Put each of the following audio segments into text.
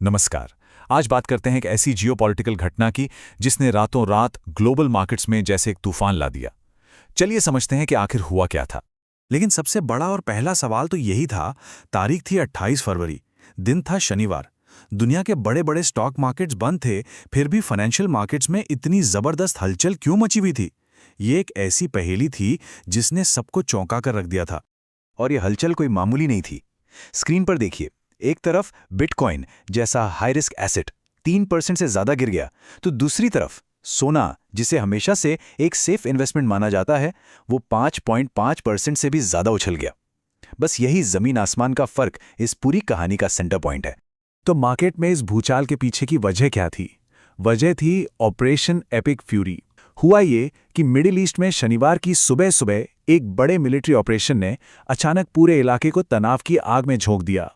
नमस्कार। आज बात करते हैं एक ऐसी जियोपॉलिटिकल घटना की जिसने रातों रात ग्लोबल मार्केट्स में जैसे एक तूफान ला दिया। चलिए समझते हैं कि आखिर हुआ क्या था। लेकिन सबसे बड़ा और पहला सवाल तो यही था। तारीख थी 28 फरवरी। दिन था शनिवार। दुनिया के बड़े बड़े स्टॉक मार्केट्स बंद थे, फिर भी फाइनेंशियल मार्केट्स में इतनी जबरदस्त हलचल क्यों मची हुई थी? ये एक ऐसी पहेली थी जिसने सबको चौंका कर रख दिया था। और ये हलचल कोई मामूली नहीं थी। स्क्रीन पर देखिए, एक तरफ बिटकॉइन जैसा हाई रिस्क एसेट 3% से ज्यादा गिर गया, तो दूसरी तरफ सोना, जिसे हमेशा से एक सेफ इन्वेस्टमेंट माना जाता है, वो 5.5% से भी ज्यादा उछल गया। बस यही जमीन आसमान का फर्क इस पूरी कहानी का सेंटर पॉइंट है। तो मार्केट में इस भूचाल के पीछे की वजह क्या थी? वजह थी ऑपरेशन एपिक फ्यूरी। हुआ ये कि मिडिल ईस्ट में शनिवार की सुबह सुबह एक बड़े मिलिट्री ऑपरेशन ने अचानक पूरे इलाके को तनाव की आग में झोंक दिया।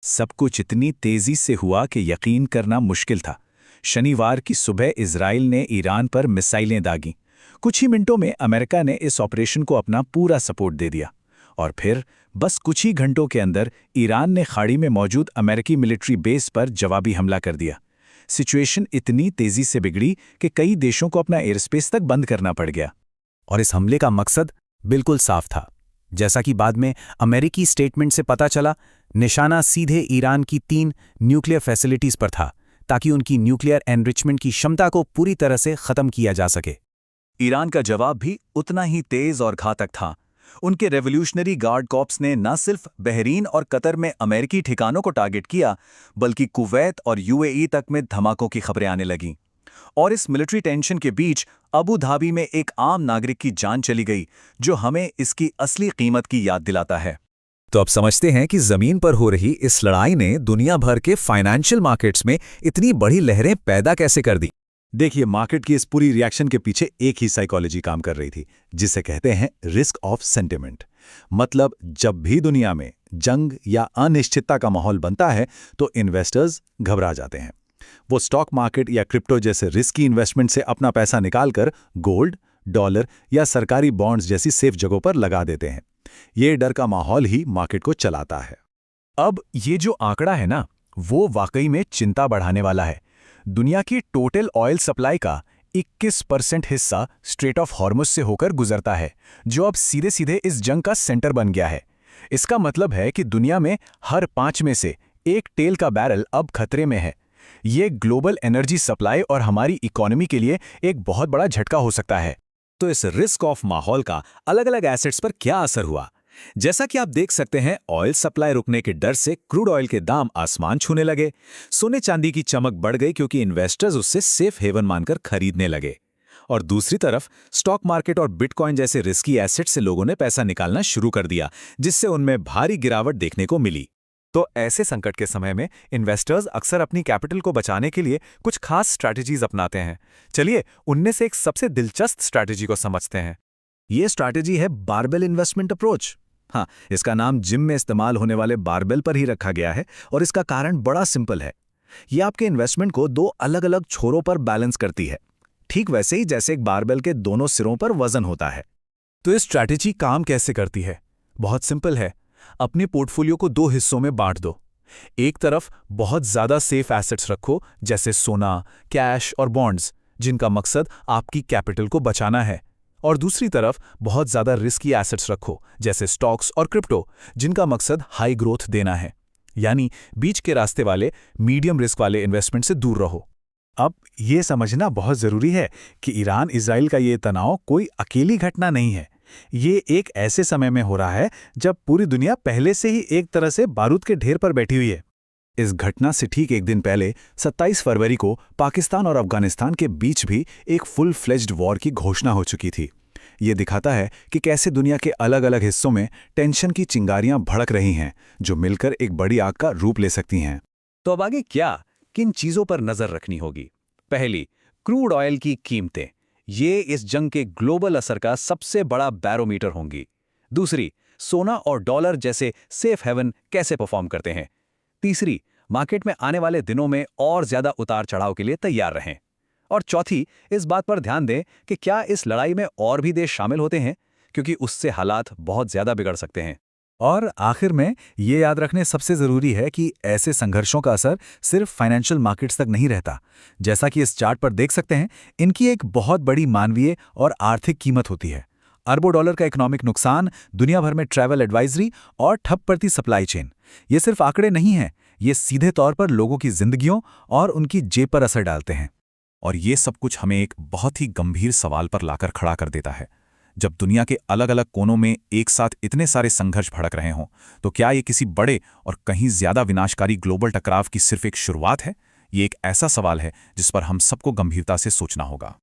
सब कुछ इतनी तेजी से हुआ कि यकीन करना मुश्किल था। शनिवार की सुबह इजराइल ने ईरान पर मिसाइलें दागीं। कुछ ही मिनटों में अमेरिका ने इस ऑपरेशन को अपना पूरा सपोर्ट दे दिया। और फिर बस कुछ ही घंटों के अंदर ईरान ने खाड़ी में मौजूद अमेरिकी मिलिट्री बेस पर जवाबी हमला कर दिया। सिचुएशन इतनी तेजी से बिगड़ी कि कई देशों को अपना एयरस्पेस तक बंद करना पड़ गया। और इस हमले का मकसद बिल्कुल साफ था। जैसा कि बाद में अमेरिकी स्टेटमेंट से पता चला, निशाना सीधे ईरान की 3 न्यूक्लियर फैसिलिटीज पर था, ताकि उनकी न्यूक्लियर एनरिचमेंट की क्षमता को पूरी तरह से खत्म किया जा सके। ईरान का जवाब भी उतना ही तेज और घातक था। उनके रेवोल्यूशनरी गार्ड कॉर्प्स ने न सिर्फ बहरीन और कतर में अमेरिकी ठिकानों को टारगेट किया, बल्कि कुवैत और यूएई तक में धमाकों की खबरें आने लगीं। और इस मिलिट्री टेंशन के बीच अबू धाबी में एक आम नागरिक की जान चली गई, जो हमें इसकी असली कीमत की याद दिलाता है। तो अब समझते हैं कि जमीन पर हो रही इस लड़ाई ने दुनिया भर के फाइनेंशियल मार्केट्स में इतनी बड़ी लहरें पैदा कैसे कर दी। देखिए, मार्केट की इस पूरी रिएक्शन के पीछे एक ही साइकोलॉजी काम कर रही थी, जिसे कहते हैं रिस्क ऑफ सेंटिमेंट। मतलब जब भी दुनिया में जंग या अनिश्चितता का माहौल बनता है, तो इन्वेस्टर्स घबरा जाते हैं। वो स्टॉक मार्केट या क्रिप्टो जैसे रिस्की इन्वेस्टमेंट से अपना पैसा निकालकर गोल्ड, डॉलर या सरकारी बॉन्ड्स जैसी सेफ जगहों पर लगा देते हैं। ये डर का माहौल ही मार्केट को चलाता है। अब ये जो आंकड़ा है ना, वो वाकई में चिंता बढ़ाने वाला है। दुनिया की टोटल ऑयल सप्लाई का 21% हिस्सा स्ट्रेट ऑफ हॉर्मुज से होकर गुजरता है, जो अब सीधे सीधे इस जंग का सेंटर बन गया है। इसका मतलब है कि दुनिया में हर 5 में से एक तेल का बैरल अब खतरे में है। ये ग्लोबल एनर्जी सप्लाई और हमारी इकोनॉमी के लिए एक बहुत बड़ा झटका हो सकता है। तो इस रिस्क ऑफ माहौल का अलग अलग एसेट्स पर क्या असर हुआ? जैसा कि आप देख सकते हैं, ऑयल सप्लाई रुकने के डर से क्रूड ऑयल के दाम आसमान छूने लगे। सोने चांदी की चमक बढ़ गई क्योंकि इन्वेस्टर्स उससे सेफ हेवन मानकर खरीदने लगे। और दूसरी तरफ स्टॉक मार्केट और बिटकॉइन जैसे रिस्की एसेट से लोगों ने पैसा निकालना शुरू कर दिया, जिससे उनमें भारी गिरावट देखने को मिली। तो ऐसे संकट के समय में इन्वेस्टर्स अक्सर अपनी कैपिटल को बचाने के लिए कुछ खास स्ट्रैटेजीज अपनाते हैं। चलिए उनमें से एक सबसे दिलचस्प स्ट्रैटेजी को समझते हैं। ये स्ट्रैटेजी है बारबेल इन्वेस्टमेंट अप्रोच। हाँ, इसका नाम जिम में इस्तेमाल होने वाले बारबेल पर ही रखा गया है, और इसका कारण बड़ा सिंपल है। ये आपके इन्वेस्टमेंट को 2 अलग अलग छोरों पर बैलेंस करती है, ठीक वैसे ही जैसे एक बारबेल के दोनों सिरों पर वजन होता है। तो ये स्ट्रैटेजी काम कैसे करती है? बहुत सिंपल है। अपने पोर्टफोलियो को 2 हिस्सों में बांट दो। एक तरफ बहुत ज्यादा सेफ एसेट्स रखो, जैसे सोना, कैश और बॉन्ड्स, जिनका मकसद आपकी कैपिटल को बचाना है। और दूसरी तरफ बहुत ज्यादा रिस्की एसेट्स रखो, जैसे स्टॉक्स और क्रिप्टो, जिनका मकसद हाई ग्रोथ देना है। यानी बीच के रास्ते वाले मीडियम रिस्क वाले इन्वेस्टमेंट से दूर रहो। अब ये समझना बहुत जरूरी है कि ईरान इजराइल का ये तनाव कोई अकेली घटना नहीं है। ये एक ऐसे समय में हो रहा है जब पूरी दुनिया पहले से ही एक तरह से बारूद के ढेर पर बैठी हुई है। इस घटना से ठीक एक दिन पहले 27 फरवरी को पाकिस्तान और अफगानिस्तान के बीच भी एक फुल फ्लेज्ड वॉर की घोषणा हो चुकी थी। ये दिखाता है कि कैसे दुनिया के अलग अलग हिस्सों में टेंशन की चिंगारियां भड़क रही हैं, जो मिलकर एक बड़ी आग का रूप ले सकती हैं। तो अब आगे क्या, किन चीजों पर नजर रखनी होगी? पहली, क्रूड ऑयल की कीमतें। ये इस जंग के ग्लोबल असर का सबसे बड़ा बैरोमीटर होंगी। दूसरी, सोना और डॉलर जैसे सेफ हेवन कैसे परफॉर्म करते हैं। तीसरी, मार्केट में आने वाले दिनों में और ज्यादा उतार चढ़ाव के लिए तैयार रहें। और चौथी, इस बात पर ध्यान दें कि क्या इस लड़ाई में और भी देश शामिल होते हैं, क्योंकि उससे हालात बहुत ज्यादा बिगड़ सकते हैं। और आखिर में ये याद रखने सबसे ज़रूरी है कि ऐसे संघर्षों का असर सिर्फ फाइनेंशियल मार्केट्स तक नहीं रहता। जैसा कि इस चार्ट पर देख सकते हैं, इनकी एक बहुत बड़ी मानवीय और आर्थिक कीमत होती है। अरबों डॉलर का इकोनॉमिक नुकसान, दुनिया भर में ट्रैवल एडवाइजरी और ठप पड़ती सप्लाई चेन, ये सिर्फ आंकड़े नहीं हैं, ये सीधे तौर पर लोगों की जिंदगियों और उनकी जेब पर असर डालते हैं। और ये सब कुछ हमें एक बहुत ही गंभीर सवाल पर लाकर खड़ा कर देता है। जब दुनिया के अलग अलग कोनों में एक साथ इतने सारे संघर्ष भड़क रहे हों, तो क्या ये किसी बड़े और कहीं ज्यादा विनाशकारी ग्लोबल टकराव की सिर्फ एक शुरुआत है? ये एक ऐसा सवाल है जिस पर हम सबको गंभीरता से सोचना होगा।